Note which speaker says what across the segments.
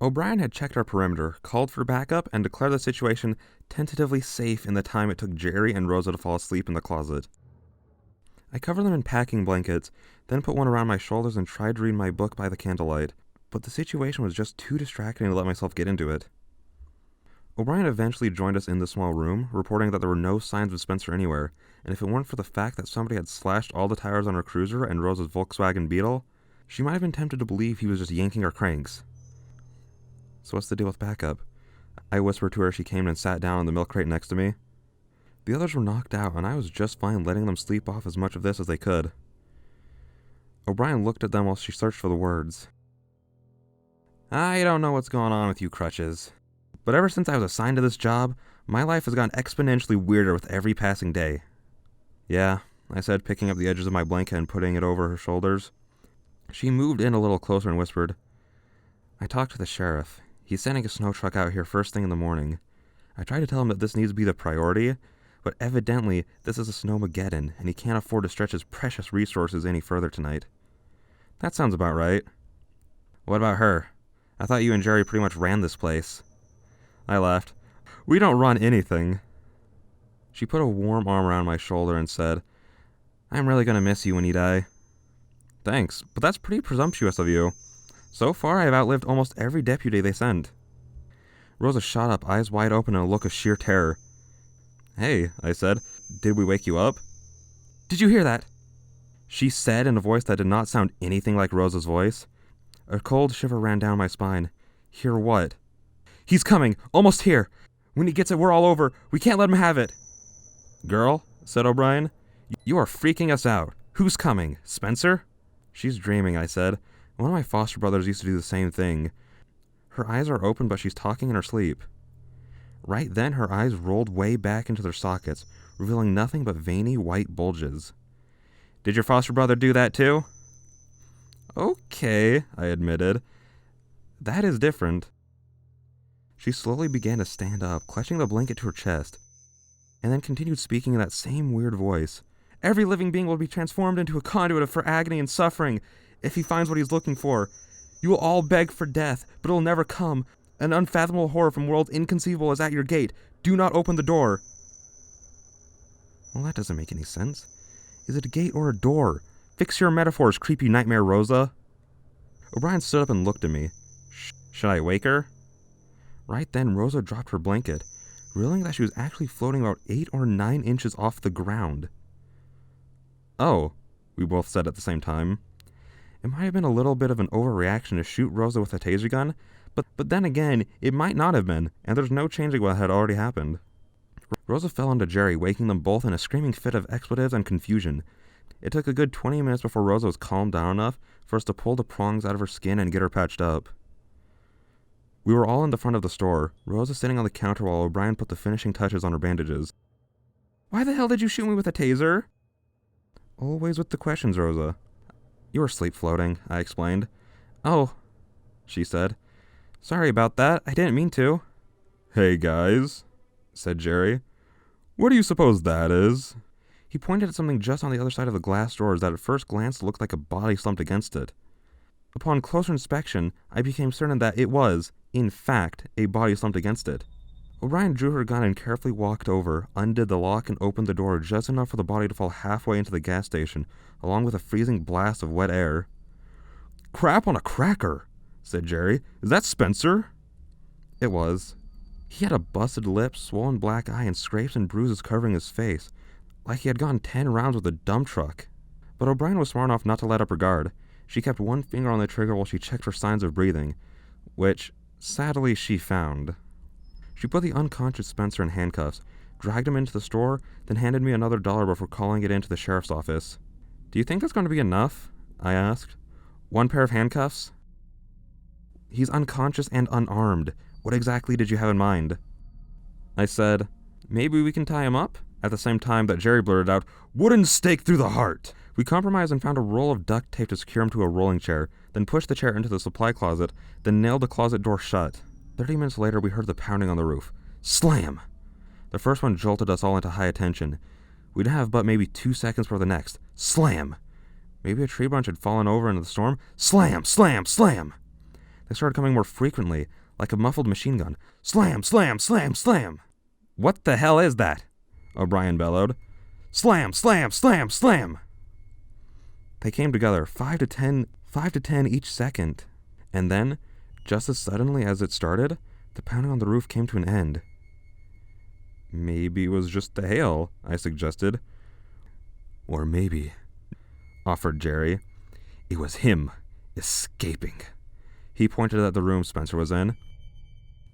Speaker 1: O'Brien had checked our perimeter, called for backup, and declared the situation tentatively safe in the time it took Jerry and Rosa to fall asleep in the closet. I covered them in packing blankets, then put one around my shoulders and tried to read my book by the candlelight, but the situation was just too distracting to let myself get into it. O'Brien eventually joined us in the small room, reporting that there were no signs of Spencer anywhere, and if it weren't for the fact that somebody had slashed all the tires on her cruiser and Rosa's Volkswagen Beetle, she might have been tempted to believe he was just yanking her cranks. So what's the deal with backup? I whispered to her as she came and sat down on the milk crate next to me. The others were knocked out, and I was just fine letting them sleep off as much of this as they could. O'Brien looked at them while she searched for the words. I don't know what's going on with you crutches, but ever since I was assigned to this job, my life has gotten exponentially weirder with every passing day. Yeah, I said, picking up the edges of my blanket and putting it over her shoulders. She moved in a little closer and whispered, I talked to the sheriff. He's sending a snow truck out here first thing in the morning. I tried to tell him that this needs to be the priority, but evidently this is a snowmageddon, and he can't afford to stretch his precious resources any further tonight. That sounds about right. What about her? I thought you and Jerry pretty much ran this place. I laughed. We don't run anything. She put a warm arm around my shoulder and said, I'm really going to miss you when you die. Thanks, but that's pretty presumptuous of you. So far, I have outlived almost every deputy they send. Rosa shot up, eyes wide open in a look of sheer terror. Hey, I said, did we wake you up? Did you hear that? She said in a voice that did not sound anything like Rosa's voice. A cold shiver ran down my spine. Hear what? He's coming, almost here. When he gets it, we're all over. We can't let him have it. Girl, said O'Brien, you are freaking us out. Who's coming? Spencer? She's dreaming, I said. One of my foster brothers used to do the same thing. Her eyes are open, but she's talking in her sleep. Right then, her eyes rolled way back into their sockets, revealing nothing but veiny white bulges. Did your foster brother do that too? Okay, I admitted. That is different. She slowly began to stand up, clutching the blanket to her chest, and then continued speaking in that same weird voice. Every living being will be transformed into a conduit for agony and suffering if he finds what he's looking for. You will all beg for death, but it will never come. An unfathomable horror from worlds inconceivable is at your gate. Do not open the door. Well, that doesn't make any sense. Is it a gate or a door? Fix your metaphors, creepy nightmare Rosa. O'Brien stood up and looked at me. Should I wake her? Right then, Rosa dropped her blanket, revealing that she was actually floating about 8 or 9 inches off the ground. Oh, we both said at the same time. It might have been a little bit of an overreaction to shoot Rosa with a taser gun, but then again, it might not have been, and there's no changing what had already happened. Rosa fell onto Jerry, waking them both in a screaming fit of expletives and confusion. It took a good 20 minutes before Rosa was calmed down enough for us to pull the prongs out of her skin and get her patched up. We were all in the front of the store, Rosa sitting on the counter while O'Brien put the finishing touches on her bandages. Why the hell did you shoot me with a taser? Always with the questions, Rosa. You were sleep floating, I explained. Oh, she said. Sorry about that, I didn't mean to. Hey guys, said Jerry. What do you suppose that is? He pointed at something just on the other side of the glass doors that at first glance looked like a body slumped against it. Upon closer inspection, I became certain that it was, in fact, a body slumped against it. O'Brien drew her gun and carefully walked over, undid the lock, and opened the door just enough for the body to fall halfway into the gas station, along with a freezing blast of wet air. Crap on a cracker, said Jerry. Is that Spencer? It was. He had a busted lip, swollen black eye, and scrapes and bruises covering his face, like he had gone 10 rounds with a dump truck. But O'Brien was smart enough not to let up her guard. She kept one finger on the trigger while she checked for signs of breathing, which, sadly, she found. She put the unconscious Spencer in handcuffs, dragged him into the store, then handed me another $1 before calling it into the sheriff's office. Do you think that's going to be enough? I asked. 1 pair of handcuffs? He's unconscious and unarmed. What exactly did you have in mind? I said, maybe we can tie him up? At the same time that Jerry blurted out, wooden stake through the heart. We compromised and found a roll of duct tape to secure him to a rolling chair, then pushed the chair into the supply closet, then nailed the closet door shut. 30 minutes later, we heard the pounding on the roof. Slam! The first one jolted us all into high attention. We'd have but maybe 2 seconds for the next. Slam! Maybe a tree branch had fallen over into the storm. Slam! Slam! Slam! They started coming more frequently, like a muffled machine gun. Slam, slam, slam, slam! What the hell is that? O'Brien bellowed. Slam, slam, slam, slam! They came together, 5 to 10 each second. And then, just as suddenly as it started, the pounding on the roof came to an end. Maybe it was just the hail, I suggested. Or maybe, offered Jerry, it was him escaping. He pointed at the room Spencer was in.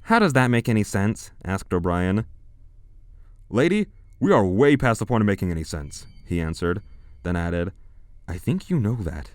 Speaker 1: How does that make any sense? Asked O'Brien. Lady, we are way past the point of making any sense, he answered, then added, I think you know that.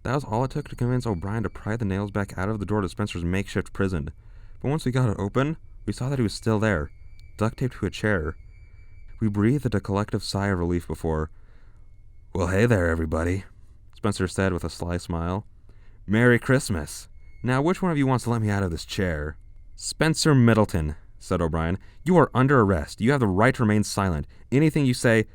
Speaker 1: That was all it took to convince O'Brien to pry the nails back out of the door to Spencer's makeshift prison. But once we got it open, we saw that he was still there, duct taped to a chair. We breathed a collective sigh of relief before. Well, hey there, everybody, Spencer said with a sly smile. Merry Christmas. Now, which one of you wants to let me out of this chair? Spencer Middleton, said O'Brien. You are under arrest. You have the right to remain silent. Anything you say...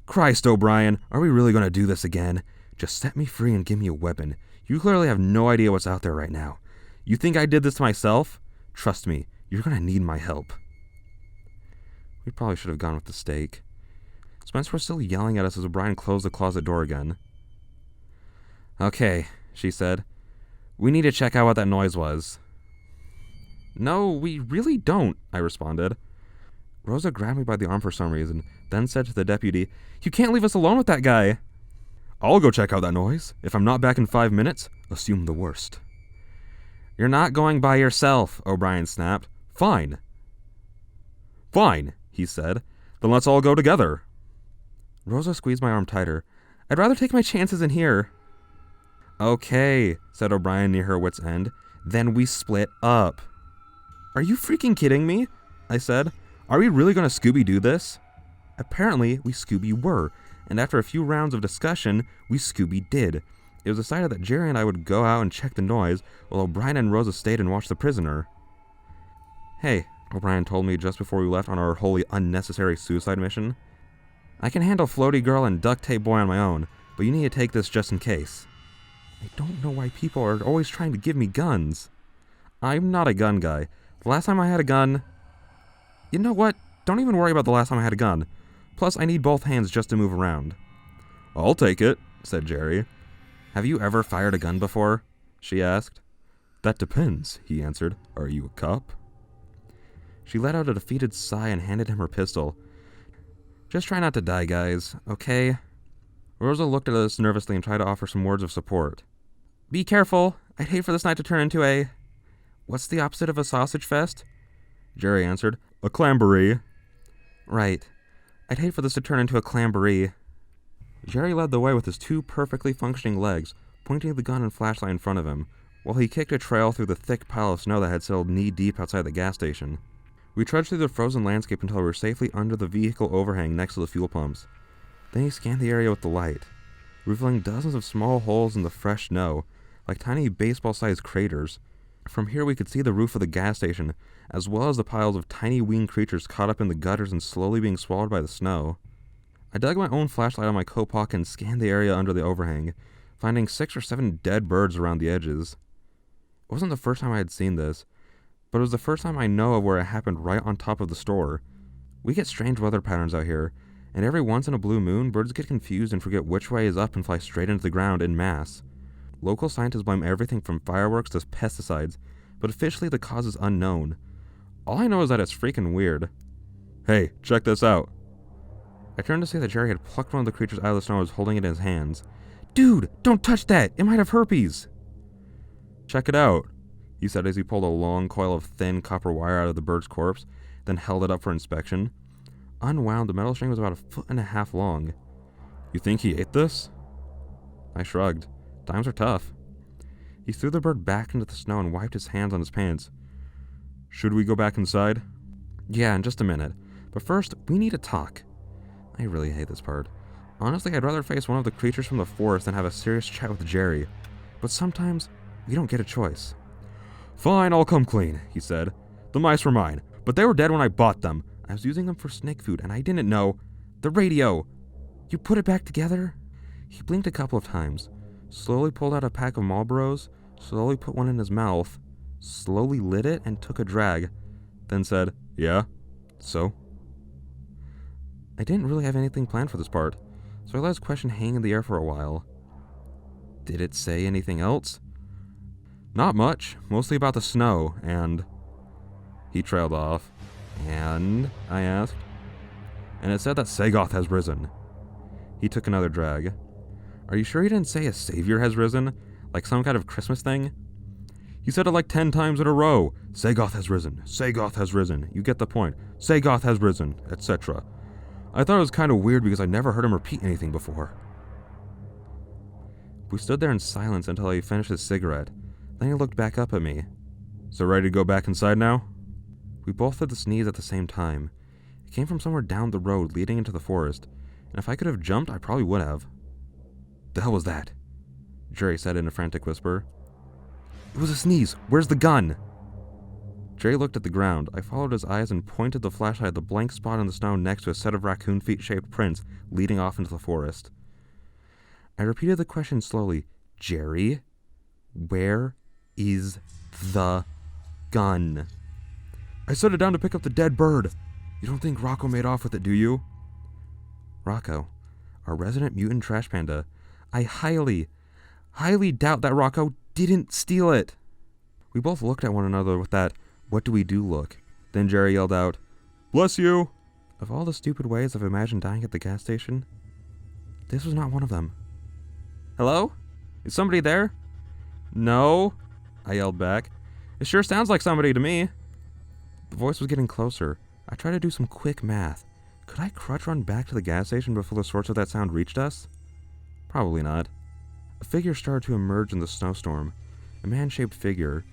Speaker 1: Christ, O'Brien, are we really going to do this again? Just set me free and give me a weapon. You clearly have no idea what's out there right now. You think I did this to myself? Trust me, you're going to need my help. We probably should have gone with the steak. Spencer was still yelling at us as O'Brien closed the closet door again. Okay, she said. We need to check out what that noise was. No, we really don't, I responded. Rosa grabbed me by the arm for some reason, then said to the deputy, You can't leave us alone with that guy. I'll go check out that noise. If I'm not back in 5 minutes, assume the worst. You're not going by yourself, O'Brien snapped. Fine. Fine, he said. Then let's all go together. Rosa squeezed my arm tighter. I'd rather take my chances in here. Okay, said O'Brien near her wit's end. Then we split up. Are you freaking kidding me? I said. Are we really going to Scooby-Doo this? Apparently, we Scooby were, and after a few rounds of discussion, we Scooby-did. It was decided that Jerry and I would go out and check the noise, while O'Brien and Rosa stayed and watched the prisoner. Hey, O'Brien told me just before we left on our wholly unnecessary suicide mission. I can handle Floaty Girl and Duct Tape Boy on my own, but you need to take this just in case. I don't know why people are always trying to give me guns. I'm not a gun guy. The last time I had a gun... You know what? Don't even worry about the last time I had a gun. Plus, I need both hands just to move around. I'll take it, said Jerry. Have you ever fired a gun before? She asked. That depends, he answered. Are you a cop? She let out a defeated sigh and handed him her pistol. Just try not to die, guys, okay? Rosa looked at us nervously and tried to offer some words of support. Be careful. I'd hate for this night to turn into a... What's the opposite of a sausage fest? Jerry answered. A clamboree. Right. I'd hate for this to turn into a clamboree. Jerry led the way with his 2 perfectly functioning legs, pointing the gun and flashlight in front of him, while he kicked a trail through the thick pile of snow that had settled knee-deep outside the gas station. We trudged through the frozen landscape until we were safely under the vehicle overhang next to the fuel pumps. Then he scanned the area with the light, revealing dozens of small holes in the fresh snow, like tiny baseball-sized craters. From here we could see the roof of the gas station, as well as the piles of tiny winged creatures caught up in the gutters and slowly being swallowed by the snow. I dug my own flashlight on my coat pocket and scanned the area under the overhang, finding 6 or 7 dead birds around the edges. It wasn't the first time I had seen this, but it was the first time I know of where it happened right on top of the store. We get strange weather patterns out here, and every once in a blue moon, birds get confused and forget which way is up and fly straight into the ground en masse. Local scientists blame everything from fireworks to pesticides, but officially the cause is unknown. All I know is that it's freaking weird. Hey, check this out. I turned to see that Jerry had plucked one of the creatures out of the snow and was holding it in his hands. Dude, don't touch that! It might have herpes! Check it out, he said as he pulled a long coil of thin copper wire out of the bird's corpse, then held it up for inspection. Unwound, the metal string was about 1.5 feet long. You think he ate this? I shrugged. Times are tough. He threw the bird back into the snow and wiped his hands on his pants. Should we go back inside? Yeah, in just a minute. But first, we need to talk. I really hate this part. Honestly, I'd rather face one of the creatures from the forest than have a serious chat with Jerry. But sometimes, we don't get a choice. Fine, I'll come clean, he said. The mice were mine, but they were dead when I bought them. I was using them for snake food, and I didn't know. The radio! You put it back together? He blinked a couple of times, slowly pulled out a pack of Marlboros, slowly put one in his mouth, slowly lit it and took a drag, then said, "Yeah? So?" I didn't really have anything planned for this part, so I let his question hang in the air for a while. Did it say anything else? Not much, mostly about the snow, and... He trailed off. "And?" I asked. "And it said that Sagoth has risen." He took another drag. "Are you sure he didn't say a savior has risen? Like some kind of Christmas thing?" "He said it like 10 times in a row. Sagoth has risen. Sagoth has risen. You get the point. Sagoth has risen, etc. I thought it was kind of weird because I never heard him repeat anything before." We stood there in silence until he finished his cigarette. Then he looked back up at me. "So ready to go back inside now?" We both did the sneeze at the same time. It came from somewhere down the road leading into the forest, and if I could have jumped, I probably would have. "The hell was that?" Jerry said in a frantic whisper. "It was a sneeze. Where's the gun?" Jerry looked at the ground. I followed his eyes and pointed the flashlight at the blank spot in the snow next to a set of raccoon feet-shaped prints leading off into the forest. I repeated the question slowly. "Jerry, where is the gun?" "I set it down to pick up the dead bird. You don't think Rocco made off with it, do you?" Rocco, our resident mutant trash panda. I highly doubt that Rocco didn't steal it. We both looked at one another with that "what do we do" look. Then Jerry yelled out, "Bless you!" Of all the stupid ways I've imagined dying at the gas station, this was not one of them. "Hello? Is somebody there?" "No," I yelled back. "It sure sounds like somebody to me." The voice was getting closer. I tried to do some quick math. Could I crutch run back to the gas station before the source of that sound reached us? Probably not. A figure started to emerge in the snowstorm. A man-shaped figure.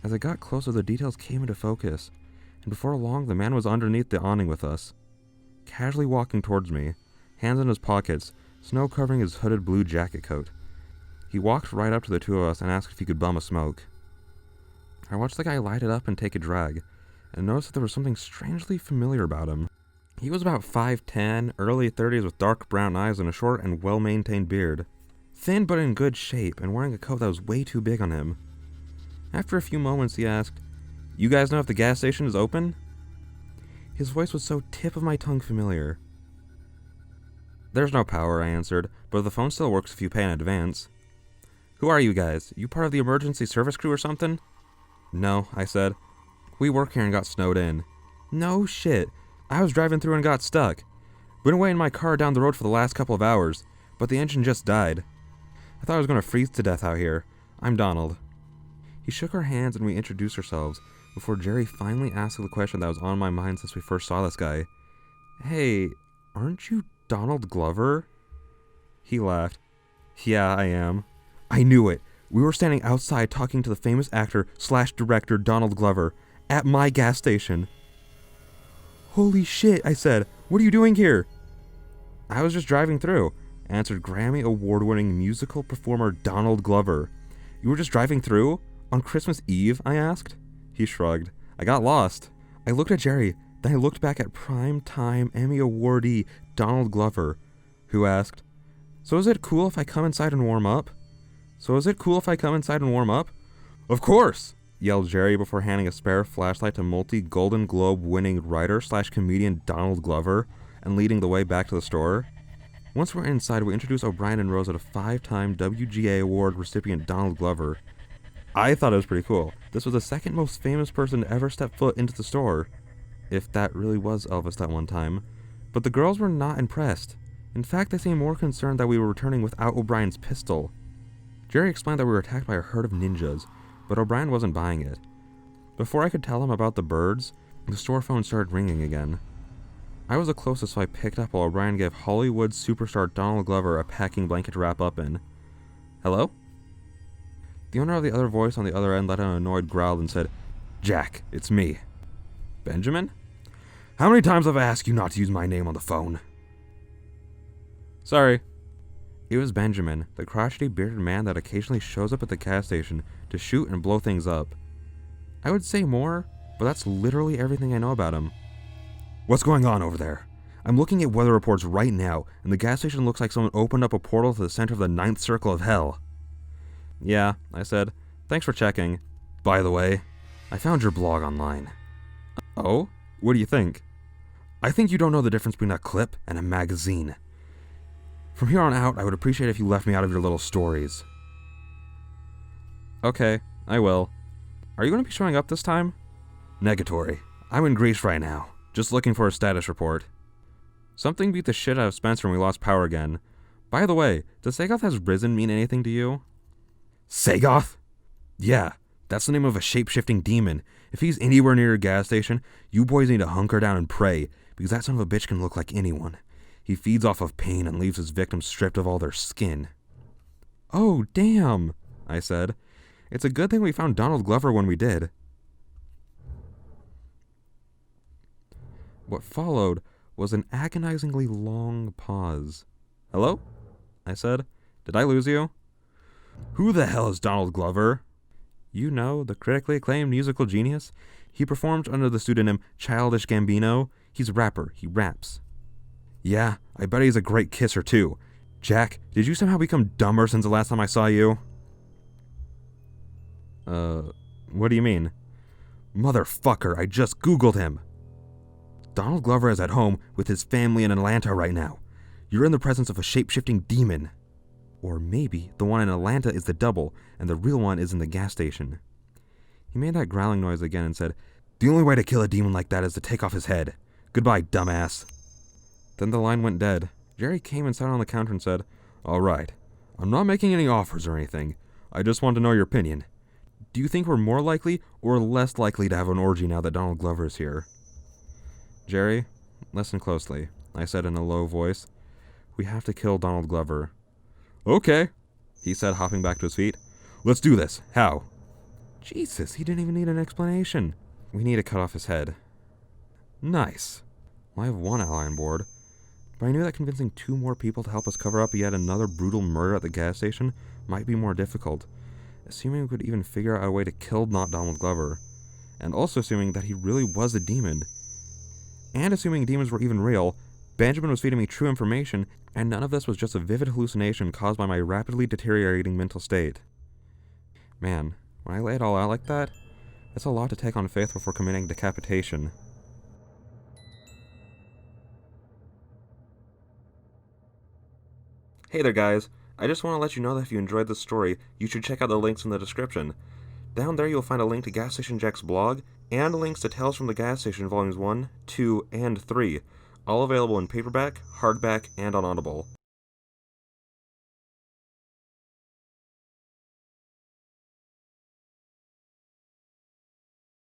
Speaker 1: As I got closer, the details came into focus, and before long, the man was underneath the awning with us, casually walking towards me, hands in his pockets, snow covering his hooded blue jacket coat. He walked right up to the two of us and asked if he could bum a smoke. I watched the guy light it up and take a drag, and noticed that there was something strangely familiar about him. He was about 5'10", early 30s with dark brown eyes and a short and well-maintained beard. Thin but in good shape, and wearing a coat that was way too big on him. After a few moments, he asked, "You guys know if the gas station is open?" His voice was so tip of my tongue familiar. "There's no power," I answered, "but the phone still works if you pay in advance." "Who are you guys? You part of the emergency service crew or something?" "No," I said. "We work here and got snowed in." "No shit. I was driving through and got stuck. Been away in my car down the road for the last couple of hours, but the engine just died. I thought I was going to freeze to death out here. I'm Donald." He shook our hands and we introduced ourselves, before Jerry finally asked the question that was on my mind since we first saw this guy. "Hey, aren't you Donald Glover?" He laughed. "Yeah, I am." I knew it. We were standing outside talking to the famous actor/director Donald Glover, at my gas station. "Holy shit," I said. "What are you doing here?" "I was just driving through," answered Grammy Award-winning musical performer Donald Glover. "You were just driving through? On Christmas Eve?" I asked. He shrugged. "I got lost." I looked at Jerry, then I looked back at prime-time Emmy awardee Donald Glover, who asked, "So is it cool if I come inside and warm up?" "Of course!" yelled Jerry before handing a spare flashlight to multi-Golden Globe-winning writer/comedian Donald Glover and leading the way back to the store. Once we're inside, we introduced O'Brien and Rosa to 5-time WGA award recipient Donald Glover. I thought it was pretty cool. This was the second most famous person to ever step foot into the store, if that really was Elvis that one time. But the girls were not impressed. In fact, they seemed more concerned that we were returning without O'Brien's pistol. Jerry explained that we were attacked by a herd of ninjas, but O'Brien wasn't buying it. Before I could tell him about the birds, the store phone started ringing again. I was the closest, so I picked up while O'Brien gave Hollywood superstar Donald Glover a packing blanket to wrap up in. "Hello?" The owner of the other voice on the other end let out an annoyed growl and said, "Jack, it's me." "Benjamin?" "How many times have I asked you not to use my name on the phone?" "Sorry." It was Benjamin, the crotchety bearded man that occasionally shows up at the gas station to shoot and blow things up. I would say more, but that's literally everything I know about him. "What's going on over there? I'm looking at weather reports right now, and the gas station looks like someone opened up a portal to the center of the 9th circle of hell." "Yeah," I said. Thanks for checking. By the way, I found your blog online. Oh? What do you think? I think you don't know the difference between a clip and a magazine. From here on out, I would appreciate if you left me out of your little stories. Okay, I will. Are you going to be showing up this time? Negatory. I'm in Greece right now, just looking for a status report. Something beat the shit out of Spencer when we lost power again. By the way, does Sagoth has risen mean anything to you? Sagoth? Yeah, that's the name of a shape-shifting demon. If he's anywhere near your gas station, you boys need to hunker down and pray, because that son of a bitch can look like anyone. He feeds off of pain and leaves his victims stripped of all their skin. Oh, damn, I said. It's a good thing we found Donald Glover when we did. What followed was an agonizingly long pause. Hello? I said. Did I lose you? Who the hell is Donald Glover? You know, the critically acclaimed musical genius. He performed under the pseudonym Childish Gambino. He's a rapper. He raps. Yeah, I bet he's a great kisser too. Jack, did you somehow become dumber since the last time I saw you? What do you mean? Motherfucker, I just Googled him. Donald Glover is at home with his family in Atlanta right now. You're in the presence of a shape-shifting demon. Or maybe the one in Atlanta is the double, and the real one is in the gas station. He made that growling noise again and said, "The only way to kill a demon like that is to take off his head. Goodbye, dumbass." Then the line went dead. Jerry came and sat on the counter and said, "All right, I'm not making any offers or anything. I just want to know your opinion. Do you think we're more likely or less likely to have an orgy now that Donald Glover is here?" Jerry, listen closely, I said in a low voice. We have to kill Donald Glover. Okay, he said, hopping back to his feet. Let's do this. How? Jesus, he didn't even need an explanation. We need to cut off his head. Nice. Well, I have one ally on board, but I knew that convincing 2 more people to help us cover up yet another brutal murder at the gas station might be more difficult, assuming we could even figure out a way to kill not Donald Glover, and also assuming that he really was a demon. And assuming demons were even real, Benjamin was feeding me true information, and none of this was just a vivid hallucination caused by my rapidly deteriorating mental state. Man, when I lay it all out like that, it's a lot to take on faith before committing decapitation. Hey there guys, I just want to let you know that if you enjoyed this story, you should check out the links in the description. Down there you'll find a link to Gas Station Jack's blog, and links to Tales from the Gas Station Volumes 1, 2, and 3, all available in paperback, hardback, and on Audible.